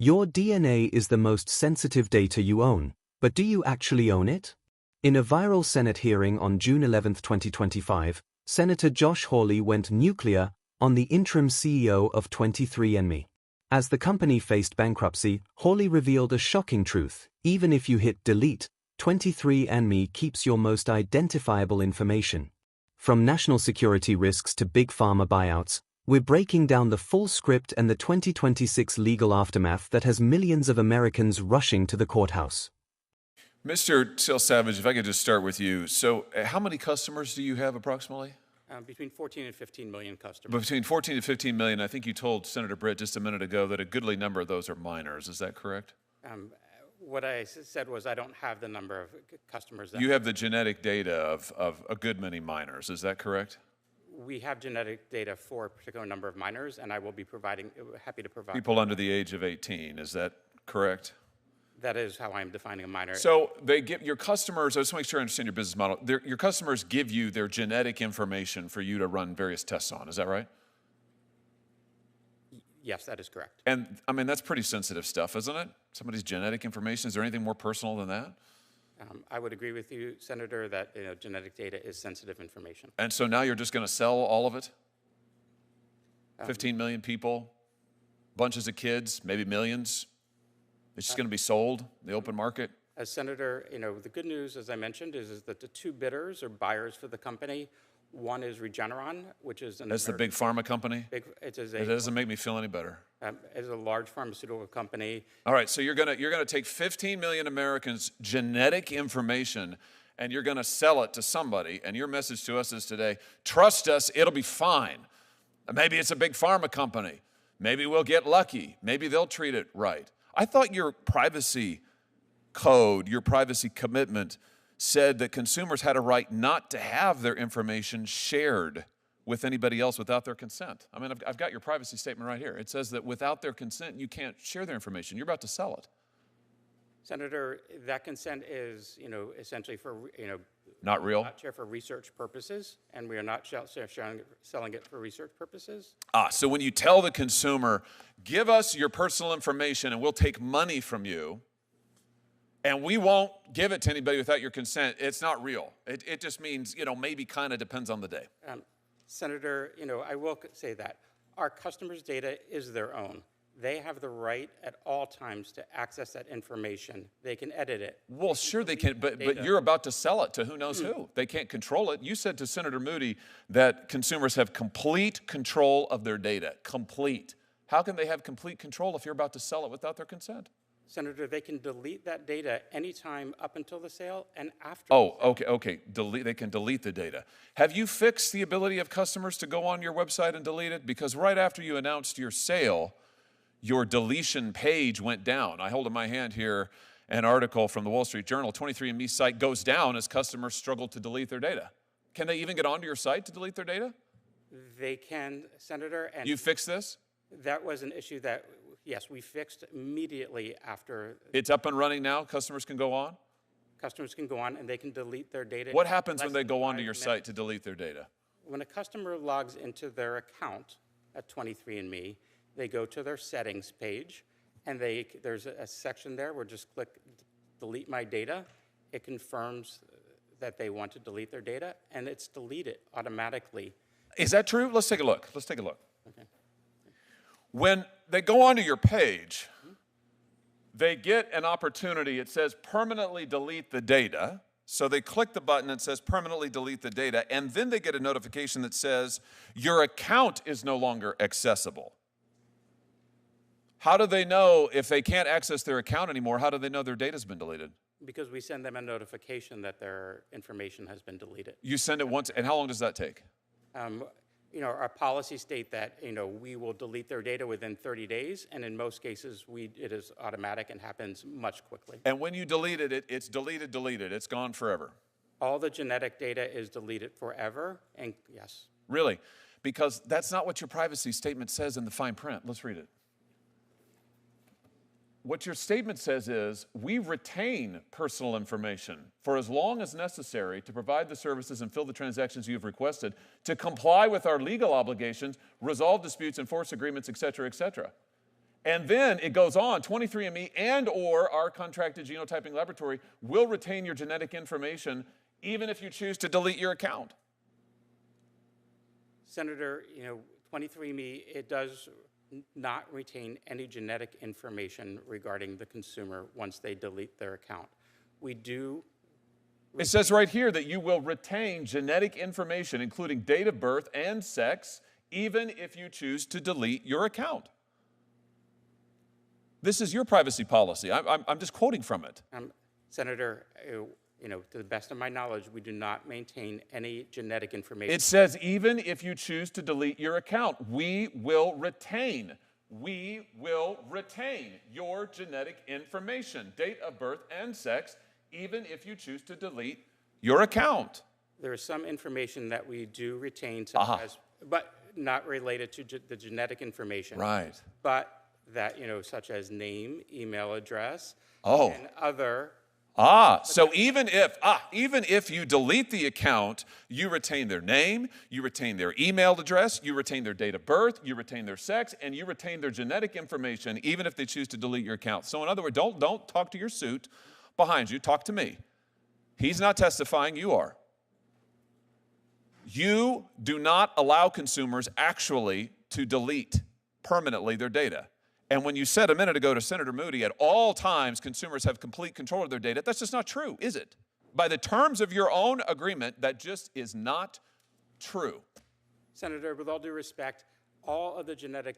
Your DNA is the most sensitive data you own, but do you actually own it? In a viral Senate hearing on June 11, 2025, Senator Josh Hawley went nuclear on the interim CEO of 23andMe. As the company faced bankruptcy, Hawley revealed a shocking truth: even if you hit delete, 23andMe keeps your most identifiable information. From national security risks to big pharma buyouts, we're breaking down the full script and the 2026 legal aftermath that has millions of Americans rushing to the courthouse. Mr. Savage, if I could just start with you. So how many customers do you have approximately? Between 14 and 15 million customers. Between 14 and 15 million. I think you told Senator Britt just a minute ago that a goodly number of those are minors. Is that correct? What I said was I don't have the number of customers. You have the genetic data of a good many minors. Is that correct? We have genetic data for a particular number of minors, and I will be happy to provide. People under the age of 18, is that correct? That is how I'm defining a minor. So they give your customers, I just want to make sure I understand your business model. Your customers give you their genetic information for you to run various tests on, is that right? Yes, that is correct. And I mean, that's pretty sensitive stuff, isn't it? Somebody's genetic information, is there anything more personal than that? I would agree with you, Senator, that genetic data is sensitive information. And so now you're just going to sell all of it? 15 million people, bunches of kids, maybe millions. It's just going to be sold in the open market? As Senator, the good news, as I mentioned, is that the two bidders or buyers for the company, one is Regeneron, which is That's the big pharma company? It doesn't make me feel any better. It's a large pharmaceutical company. All right, so you're gonna take 15 million Americans' genetic information and you're gonna sell it to somebody, and your message to us is today, trust us, it'll be fine. Maybe it's a big pharma company. Maybe we'll get lucky. Maybe they'll treat it right. I thought your privacy code, your privacy commitment said that consumers had a right not to have their information shared with anybody else without their consent. I mean, I've got your privacy statement right here. It says that without their consent, you can't share their information. You're about to sell it. Senator, that consent is, essentially for, not real? Not share for research purposes, and we are not selling it for research purposes. So when you tell the consumer, give us your personal information and we'll take money from you, and we won't give it to anybody without your consent, it's not real. It just means, maybe kind of depends on the day. Senator, I will say that our customers' data is their own. They have the right at all times to access that information. They can edit it. Well, sure they can, but you're about to sell it to who knows who. They can't control it. You said to Senator Moody that consumers have complete control of their data. Complete. How can they have complete control if you're about to sell it without their consent? Senator, they can delete that data anytime up until the sale and after. Oh, okay. They can delete the data. Have you fixed the ability of customers to go on your website and delete it? Because right after you announced your sale, your deletion page went down. I hold in my hand here an article from the Wall Street Journal. 23andMe site goes down as customers struggle to delete their data. Can they even get onto your site to delete their data? They can, Senator. And you fixed this? That was an issue that, yes, we fixed immediately after. It's up and running now? Customers can go on? Customers can go on and they can delete their data. What happens when they go onto your site to delete their data? When a customer logs into their account at 23andMe, they go to their settings page, and there's a section there where just click delete my data. It confirms that they want to delete their data, and it's deleted automatically. Is that true? Let's take a look. Okay. When they go onto your page, they get an opportunity. It says permanently delete the data. So they click the button that says permanently delete the data, and then they get a notification that says your account is no longer accessible. How do they know if they can't access their account anymore? How do they know their data's been deleted? Because we send them a notification that their information has been deleted. You send it once, and how long does that take? Our policies state that we will delete their data within 30 days, and in most cases, it is automatic and happens much quickly. And when you delete it, it's deleted. It's gone forever. All the genetic data is deleted forever, and yes. Really? Because that's not what your privacy statement says in the fine print. Let's read it. What your statement says is, we retain personal information for as long as necessary to provide the services and fill the transactions you have requested, to comply with our legal obligations, resolve disputes, enforce agreements, et cetera, et cetera. And then it goes on, 23andMe and or our contracted genotyping laboratory will retain your genetic information even if you choose to delete your account. Senator, 23andMe, it does not retain any genetic information regarding the consumer once they delete their account. We do. It says right here that you will retain genetic information, including date of birth and sex, even if you choose to delete your account. This is your privacy policy. I'm just quoting from it. Senator, to the best of my knowledge, we do not maintain any genetic information. It says even if you choose to delete your account, we will retain your genetic information, date of birth and sex, even if you choose to delete your account. There is some information that we do retain, but not related to the genetic information. Right. But that, such as name, email address, and other. So even if you delete the account, you retain their name, you retain their email address, you retain their date of birth, you retain their sex, and you retain their genetic information, even if they choose to delete your account. So in other words, don't talk to your suit behind you, talk to me. He's not testifying, you are. You do not allow consumers actually to delete permanently their data. And when you said a minute ago to Senator Moody, at all times consumers have complete control of their data, that's just not true, is it? By the terms of your own agreement, that just is not true. Senator, with all due respect, all of the genetic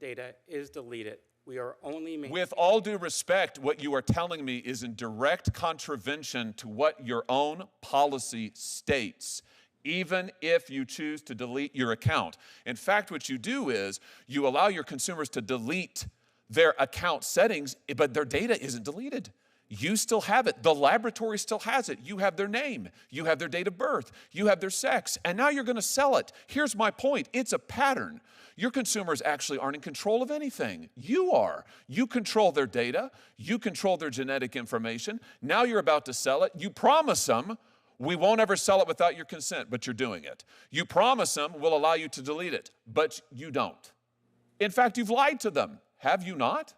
data is deleted. We are only making... With all due respect, what you are telling me is in direct contravention to what your own policy states, even if you choose to delete your account. In fact, what you do is you allow your consumers to delete their account settings, but their data isn't deleted. You still have it. The laboratory still has it. You have their name. You have their date of birth. You have their sex. And now you're going to sell it. Here's my point. It's a pattern. Your consumers actually aren't in control of anything. You are. You control their data. You control their genetic information. Now you're about to sell it. You promise them, we won't ever sell it without your consent, but you're doing it. You promise them we'll allow you to delete it, but you don't. In fact, you've lied to them. Have you not?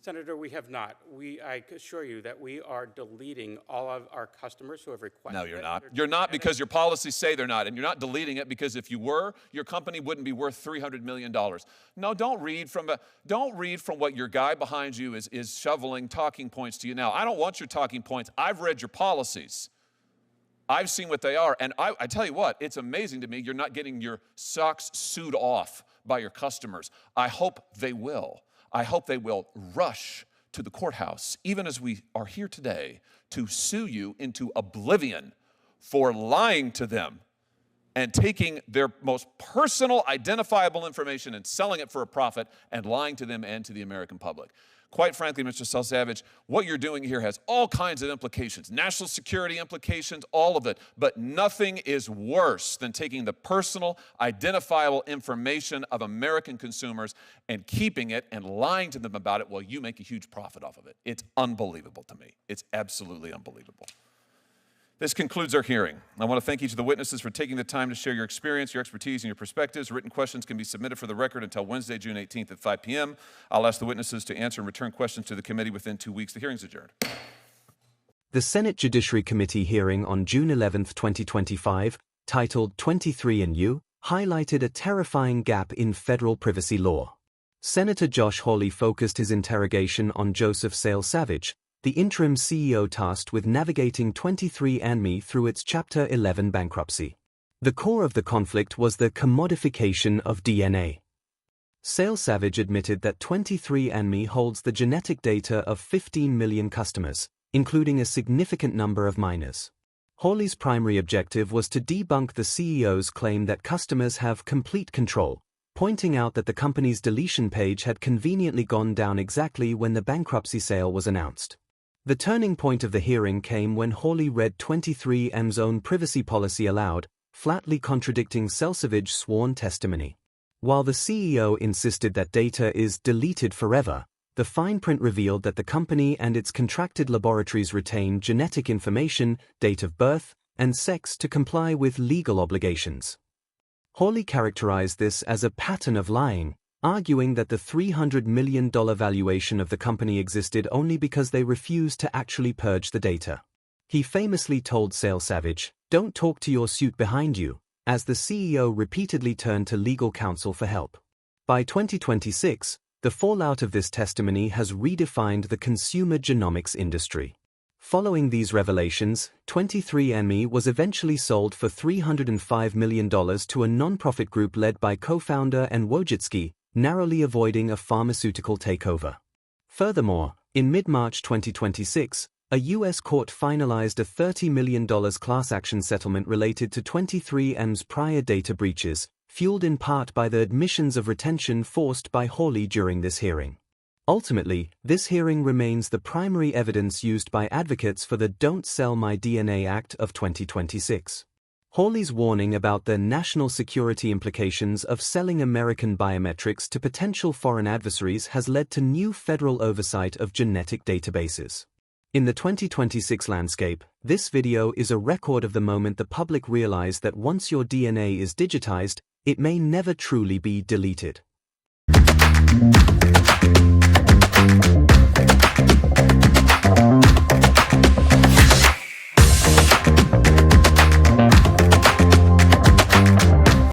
Senator, we have not. I assure you that we are deleting all of our customers who have requested. No, you're not. You're not because your policies say they're not, and you're not deleting it because if you were, your company wouldn't be worth $300 million. No, don't read from what your guy behind you is shoveling talking points to you now. I don't want your talking points. I've read your policies. I've seen what they are, and I tell you what, it's amazing to me you're not getting your socks sewed off by your customers. I hope they will. I hope they will rush to the courthouse, even as we are here today, to sue you into oblivion for lying to them and taking their most personal, identifiable information and selling it for a profit and lying to them and to the American public. Quite frankly, Mr. Selsavage, what you're doing here has all kinds of implications, national security implications, all of it, but nothing is worse than taking the personal, identifiable information of American consumers and keeping it and lying to them about it while you make a huge profit off of it. It's unbelievable to me. It's absolutely unbelievable. This concludes our hearing. I want to thank each of the witnesses for taking the time to share your experience, your expertise, and your perspectives. Written questions can be submitted for the record until Wednesday, June 18th at 5 p.m. I'll ask the witnesses to answer and return questions to the committee within 2 weeks. The hearing's adjourned. The Senate Judiciary Committee hearing on June 11, 2025, titled 23andU, highlighted a terrifying gap in federal privacy law. Senator Josh Hawley focused his interrogation on Joseph Selsavage, the interim CEO tasked with navigating 23andMe through its Chapter 11 bankruptcy. The core of the conflict was the commodification of DNA. Selsavage admitted that 23andMe holds the genetic data of 15 million customers, including a significant number of minors. Hawley's primary objective was to debunk the CEO's claim that customers have complete control, pointing out that the company's deletion page had conveniently gone down exactly when the bankruptcy sale was announced. The turning point of the hearing came when Hawley read 23andMe's own privacy policy aloud, flatly contradicting Selsavage's sworn testimony. While the CEO insisted that data is deleted forever, the fine print revealed that the company and its contracted laboratories retain genetic information, date of birth, and sex to comply with legal obligations. Hawley characterized this as a pattern of lying, arguing that the $300 million valuation of the company existed only because they refused to actually purge the data. He famously told Sale Savage, "Don't talk to your suit behind you," as the CEO repeatedly turned to legal counsel for help. By 2026, the fallout of this testimony has redefined the consumer genomics industry. Following these revelations, 23andMe was eventually sold for $305 million to a non-profit group led by co-founder and Wojcicki, narrowly avoiding a pharmaceutical takeover. Furthermore, in mid-March 2026, a U.S. court finalized a $30 million class action settlement related to 23andMe's prior data breaches, fueled in part by the admissions of retention forced by Hawley during this hearing. Ultimately, this hearing remains the primary evidence used by advocates for the Don't Sell My DNA Act of 2026. Hawley's warning about the national security implications of selling American biometrics to potential foreign adversaries has led to new federal oversight of genetic databases. In the 2026 landscape, this video is a record of the moment the public realized that once your DNA is digitized, it may never truly be deleted.